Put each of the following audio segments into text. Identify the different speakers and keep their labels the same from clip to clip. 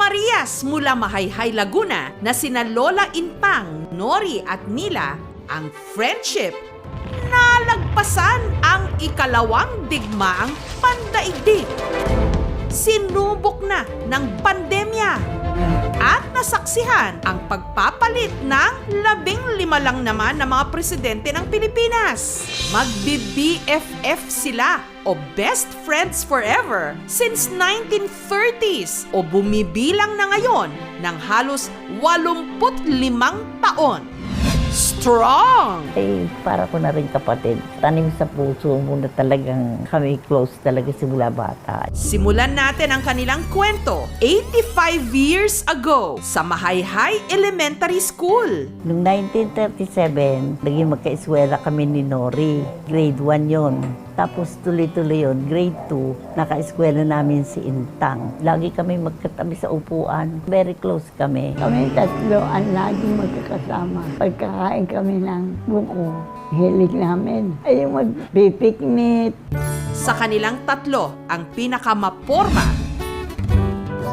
Speaker 1: Marias mula Mahayhay, Laguna na sina Lola Intang, Nori at Nila, ang friendship nalagpasan ang ikalawang digmaang pandaigdig. Sinubok na ng pandemya at nasaksihan ang pagpapalit ng 15 lang naman na mga presidente ng Pilipinas. Magbi-BFF sila o best friends forever since 1930s o bumibilang na ngayon ng halos 85 taon. Strong!
Speaker 2: Eh, para ko na rin kapatid. Tanim sa puso mo na talagang kami close talaga simula bata.
Speaker 1: Simulan natin ang kanilang kwento 85 years ago sa Mahayhay Elementary School.
Speaker 2: Noong 1937, naging magkaiswela kami ni Nori. Grade 1 yon. Tapos tuloy-tuloy yun, grade 2, naka-eskwela namin si Intang. Lagi kami magkatabi sa upuan. Very close kami.
Speaker 3: Kami tatlo ang laging magkakasama. Pagkakain kami ng buko, hilig namin ay mag-picnic.
Speaker 1: Sa kanilang tatlo, ang pinakamaporma,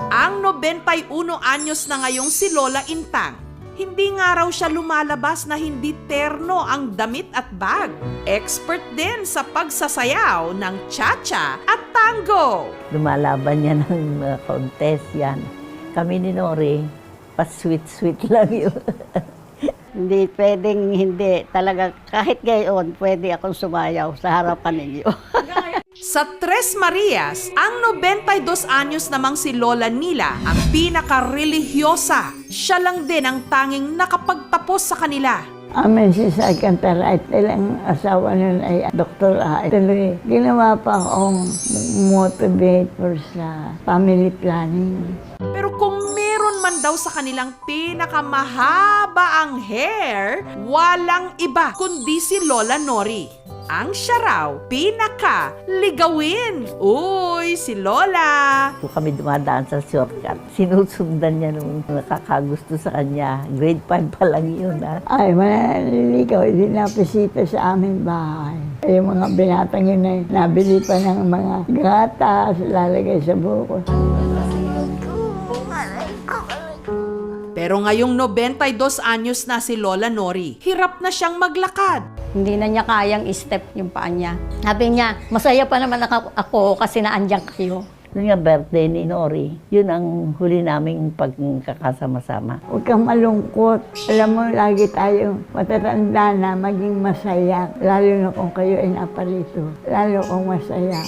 Speaker 1: ang 91 anyos na ngayong si Lola Intang. Hindi nga raw siya lumalabas na hindi terno ang damit at bag. Expert din sa pagsasayaw ng cha-cha at tango.
Speaker 2: Lumalaban niya ng mga contest yan. Kami ni Nori, pa-sweet-sweet lang yun.
Speaker 3: Hindi pwedeng hindi. Talaga kahit gayon, pwede akong sumayaw sa harapan ninyo.
Speaker 1: Sa Tres Marias, ang 92 anyos namang si Lola Nila ang pinaka-religyosa. Siya lang din ang tanging nakapagtapos sa kanila.
Speaker 3: Amen si Alcantara at ilang asawa nun ay Dr. A. Tuloy, ginawa pa akong motivator sa family planning.
Speaker 1: Pero kung meron man daw sa kanilang pinakamahaba ang hair, walang iba kundi si Lola Nori. Ang siya raw pinaka-ligawin. Uy, si Lola!
Speaker 2: Kung kami dumadaan sa shortcut, sinusundan niya nung nakakagusto sa kanya. Grade 5 pa lang yun, ha?
Speaker 3: Ay, manaliligaw, dinapisita sa aming bahay. Yung mga binatang yun ay nabili pa ng mga gatas, lalagay sa buko.
Speaker 1: Pero ngayong 92 anyos na si Lola Nori, hirap na siyang maglakad.
Speaker 4: Hindi na niya kayang step yung paa niya. Sabi niya, masaya pa naman ako kasi naandyan kayo.
Speaker 2: Noong nga birthday ni Nori, yun ang huli naming pagkakasama-sama.
Speaker 3: Huwag kang malungkot. Alam mo, lagi tayo matatanda na maging masaya. Lalo na kung kayo ay napalito. Lalo kung masaya.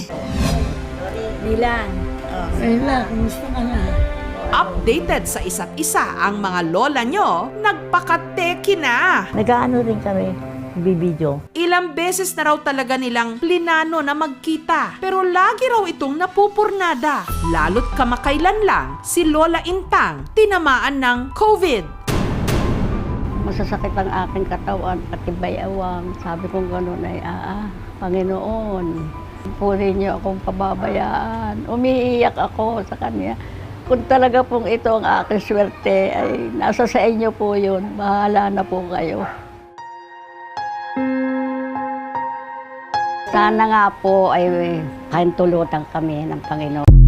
Speaker 4: Nila.
Speaker 3: Nila, kumusta ka na?
Speaker 1: Updated sa isa't isa ang mga lola nyo, nagpakateki na.
Speaker 2: Nag-aano rin kami, bibidyo.
Speaker 1: Ilang beses na raw talaga nilang plinano na magkita. Pero lagi raw itong napupurnada. Lalo't kamakailan lang, si Lola Intang tinamaan ng COVID.
Speaker 4: Masasakit ang aking katawan, pati bayawang. Sabi kong gano'n ay, Panginoon, puri niyo akong pababayaan. Umiiyak ako sa Kanya. Kung talaga pong ito ang aking swerte, ay nasa sa inyo po yun. Bahala na po kayo. Sana nga po ay kahintulutan kami ng Panginoon.